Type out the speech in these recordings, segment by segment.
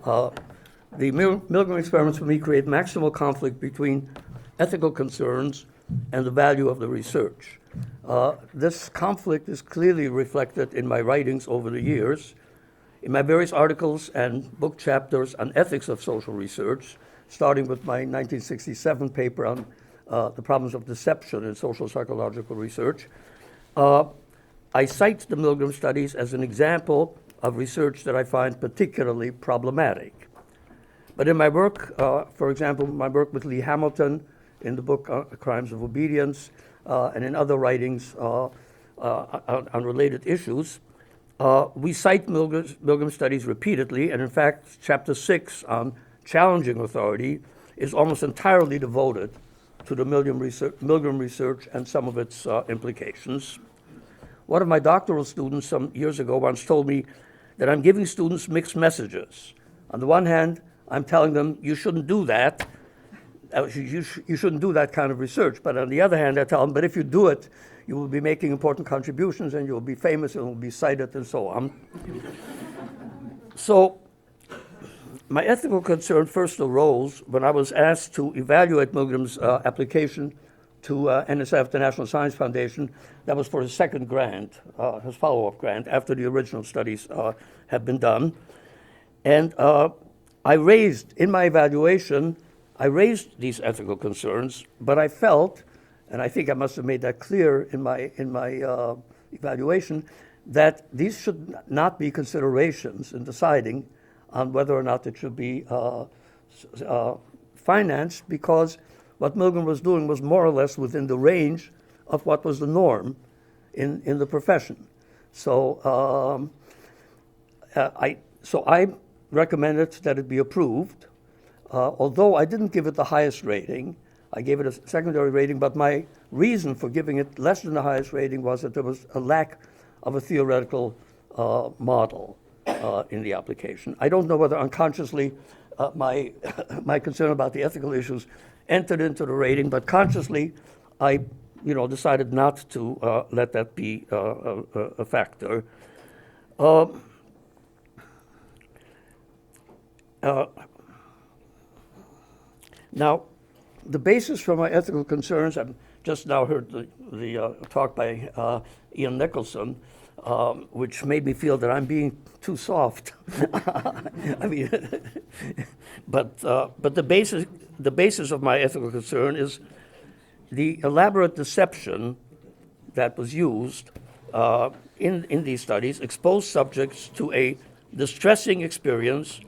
The Milgram experiments for me create maximal conflict between ethical concerns and the value of the research. This conflict is clearly reflected in my writings over the years, in my various articles and book chapters on ethics of social research, starting with my 1967 paper on the problems of deception in social psychological research. I cite the Milgram studies as an example of research that I find particularly problematic. But in my work, for example, my work with Lee Hamilton in the book Crimes of Obedience, and in other writings on related issues, we cite Milgram studies repeatedly, and in fact, chapter 6 on challenging authority is almost entirely devoted to the Milgram research and some of its implications. One of my doctoral students some years ago once told me that I'm giving students mixed messages. On the one hand, I'm telling them you shouldn't do that. You shouldn't do that kind of research. But on the other hand, I tell them, but if you do it, you will be making important contributions and you'll be famous and will be cited and so on. So my ethical concern first arose when I was asked to evaluate Milgram's application to NSF, the National Science Foundation. That was for his second grant, his follow-up grant, after the original studies had been done. And I raised, in my evaluation, I raised these ethical concerns, but I felt, and I think I must have made that clear in my evaluation, that these should not be considerations in deciding on whether or not it should be financed, because what Milgram was doing was more or less within the range of what was the norm in the profession. So I recommended that it be approved, although I didn't give it the highest rating. I gave it a secondary rating, but my reason for giving it less than the highest rating was that there was a lack of a theoretical model in the application. I don't know whether unconsciously my concern about the ethical issues entered into the rating, but consciously I decided not to let that be a factor. Now, the basis for my ethical concerns, I've just now heard the talk by Ian Nicholson, which made me feel that I'm being too soft. I mean, but the basis of my ethical concern is the elaborate deception that was used in these studies exposed subjects to a distressing experience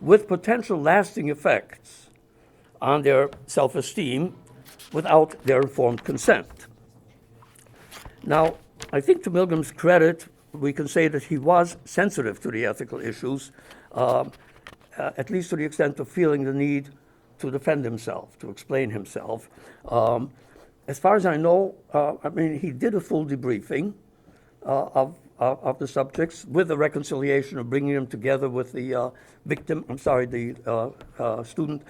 with potential lasting effects on their self-esteem without their informed consent. Now, I think to Milgram's credit, we can say that he was sensitive to the ethical issues, at least to the extent of feeling the need to defend himself, to explain himself. As far as I know, he did a full debriefing of the subjects with the reconciliation of bringing them together with the student,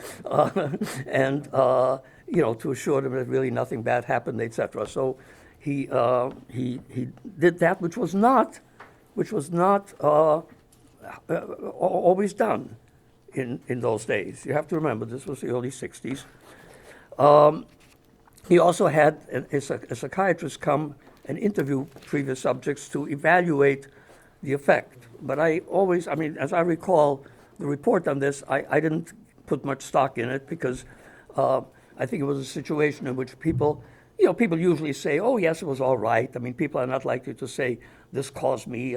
and to assure them that really nothing bad happened, etc. So he did that, which was not always done in those days. You have to remember, this was the early 60s. He also had a psychiatrist come and interview previous subjects to evaluate the effect. But as I recall the report on this, I didn't put much stock in it because I think it was a situation in which people usually say, oh, yes, it was all right. I mean, people are not likely to say, this caused me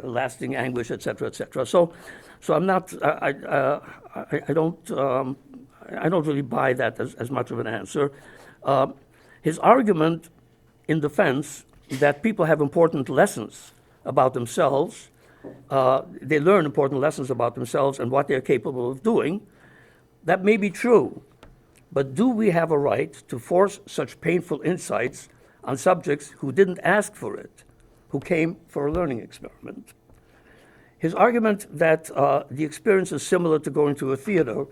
lasting anguish, et cetera, et cetera. So I'm not, I don't really buy that as much of an answer. His argument in defense that people have important lessons about themselves, they learn important lessons about themselves and what they're capable of doing, that may be true. But do we have a right to force such painful insights on subjects who didn't ask for it, who came for a learning experiment? His argument that the experience is similar to going to a theater,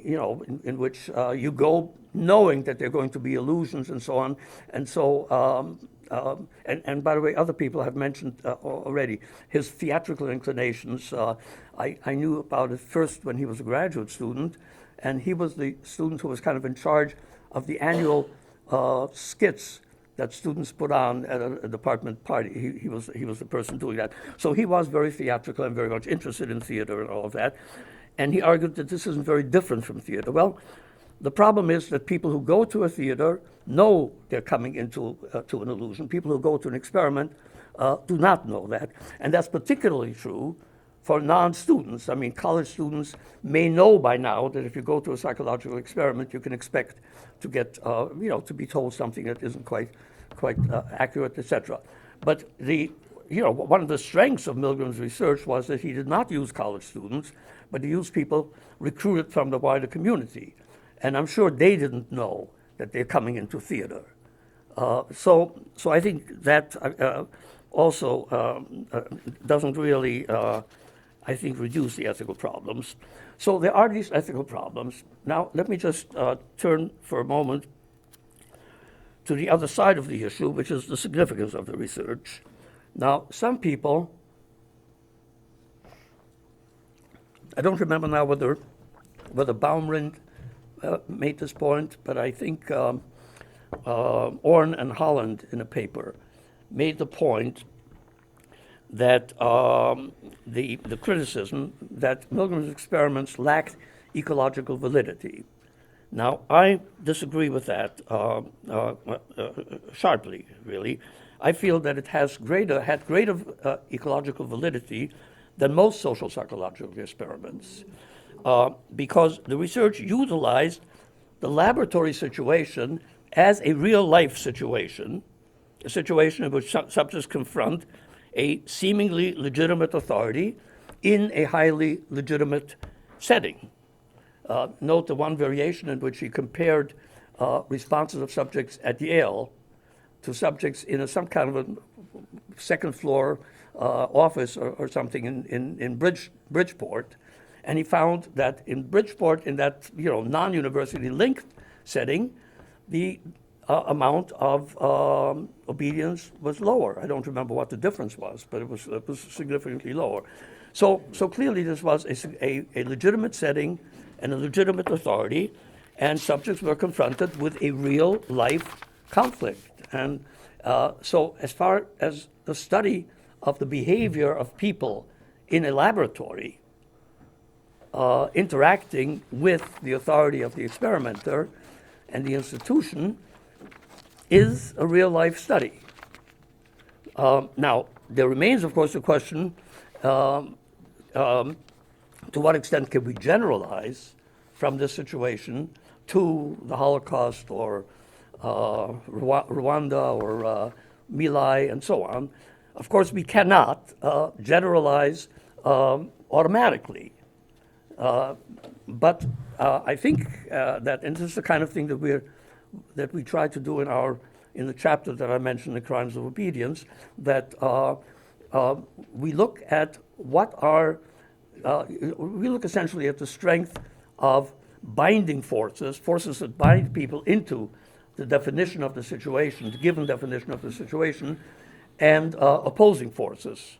in which you go knowing that there are going to be illusions and so on, and so and by the way, other people have mentioned already his theatrical inclinations. I knew about it first when he was a graduate student, and he was the student who was kind of in charge of the annual skits that students put on at a department party. He was the person doing that. So he was very theatrical and very much interested in theater and all of that. And he argued that this isn't very different from theater. Well, the problem is that people who go to a theater know they're coming into to an illusion. People who go to an experiment do not know that. And that's particularly true for non-students. I mean, college students may know by now that if you go to a psychological experiment, you can expect to get, to be told something that isn't quite accurate, etc. But one of the strengths of Milgram's research was that he did not use college students, but he used people recruited from the wider community. And I'm sure they didn't know that they're coming into theater. So I think that also doesn't really, I think, reduce the ethical problems. So there are these ethical problems. Now, let me just turn for a moment to the other side of the issue, which is the significance of the research. Now, some people, I don't remember now whether Baumrind made this point, but I think Orn and Holland in a paper made the point that the criticism that Milgram's experiments lacked ecological validity. Now, I disagree with that sharply, really. I feel that it had greater ecological validity than most social psychological experiments because the research utilized the laboratory situation as a real-life situation, a situation in which subjects confront a seemingly legitimate authority in a highly legitimate setting. Note the one variation in which he compared responses of subjects at Yale to subjects in some kind of a second floor office or something in Bridgeport. And he found that in Bridgeport, in that non-university linked setting, the amount of obedience was lower. I don't remember what the difference was, but it was significantly lower. So clearly this was a legitimate setting and a legitimate authority, and subjects were confronted with a real life conflict. And so as far as the study of the behavior of people in a laboratory interacting with the authority of the experimenter and the institution is a real life study. Now, there remains, of course, the question, to what extent can we generalize from this situation to the Holocaust or Rwanda or My Lai and so on? Of course, we cannot generalize automatically. But I think that, and this is the kind of thing that we try to do in the chapter that I mentioned, The Crimes of Obedience, that we look at we look essentially at the strength of binding forces that bind people into the definition of the situation, the given definition of the situation, and opposing forces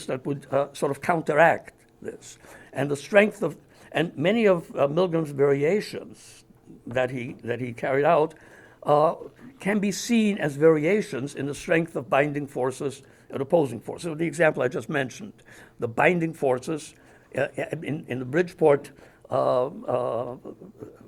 that would sort of counteract this. And the strength of, and many of Milgram's variations that he carried out can be seen as variations in the strength of binding forces and opposing forces. So the example I just mentioned, the binding forces in the Bridgeport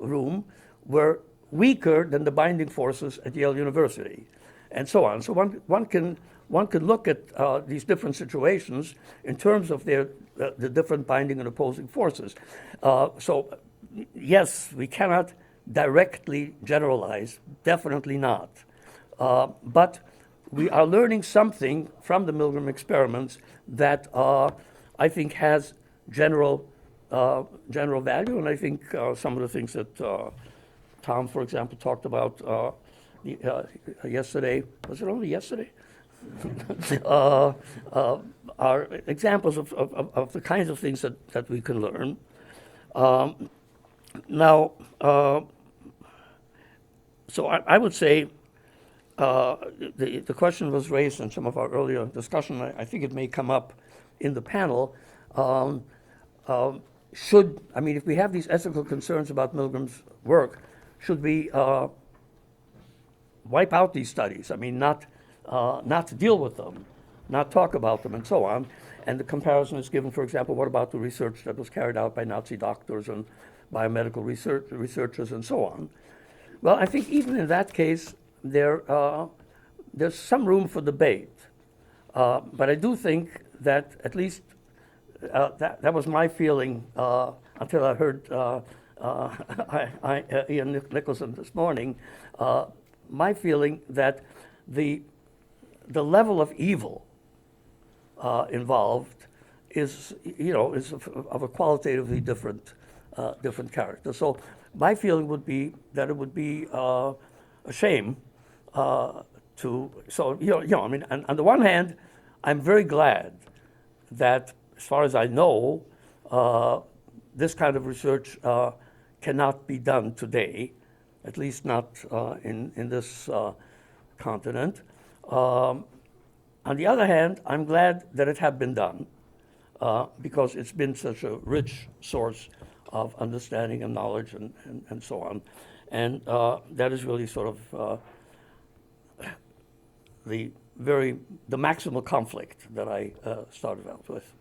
room were weaker than the binding forces at Yale University, and so on. So one can look at these different situations in terms of the different binding and opposing forces. So yes, we cannot directly generalize, definitely not. But we are learning something from the Milgram experiments that I think has general value, and I think some of the things that Tom, for example, talked about yesterday, was it only yesterday? Are examples of the kinds of things that we can learn. Now, so I would say the question was raised in some of our earlier discussion. I think it may come up in the panel. If we have these ethical concerns about Milgram's work, should we wipe out these studies? I mean, not deal with them, not talk about them, and so on. And the comparison is given, for example, what about the research that was carried out by Nazi doctors and biomedical researchers and so on? Well, I think even in that case, there's some room for debate. But I do think that at least that was my feeling until I heard Ian Nicholson this morning. My feeling that the level of evil involved is of a qualitatively different character. So my feeling would be that it would be a shame on the one hand, I'm very glad that, as far as I know, this kind of research cannot be done today, at least not in this continent. On the other hand, I'm glad that it had been done because it's been such a rich source of understanding and knowledge and so on. And that is really sort of the maximal conflict that I started out with.